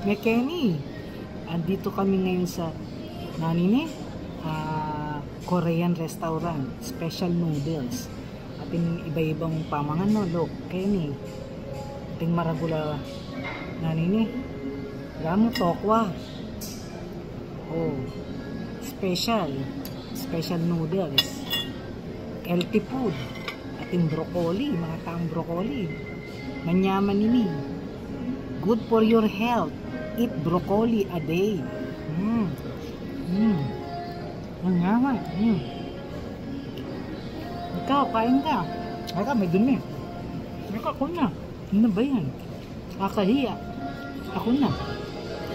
May Kenny. Andito kami ngayon sa Korean restaurant. Special noodles. Ating iba-ibang pamangan no. Look, Kenny. Ating maragula Ramo tokwa. Oh. Special noodles. Healthy food. Ating broccoli. Mga taong broccoli. Manyaman ini. Good for your health. Eat broccoli a day. Manyaman. Ikaw, kain ka. Aka, may dumi. Aka, ako na. Ano ba yan? Kakahiya. Ako na.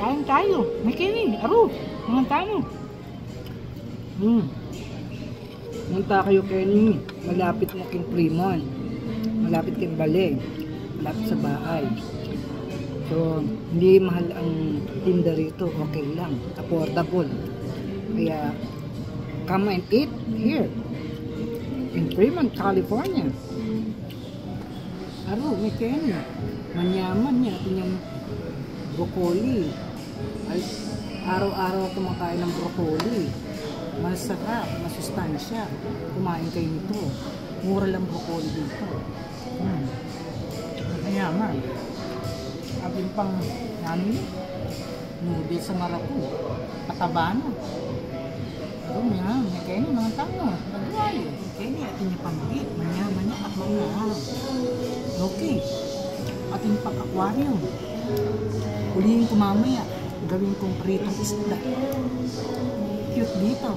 Kain tayo. May Kenny. Aro. Mga tayo. Munta kayo Kenny. Malapit na king Fremont. Malapit king Bale. Malapit sa bahay. So, hindi mahal ang tinda rito. Okay lang. Affordable. Kaya, come and eat here. In Fremont, California. Aro, may Kenny. Manyaman niya. Ito yung broccoli. Ay, araw-araw kumakain ng broccoli. Masarap, masustansya. Kumain kayo nito. Mura lang broccoli dito. Manyaman. Abing pang noodles sa Marapu. Pataba na. Ito nga, may Kenny, mga tango. Nagwayo. May Kenny, atin niya panggit. Manyaman niya at manyaman. Okay. Atin pang aquarium. Hulihin ko mamaya. Gawin kong pritong isda. Cute dito.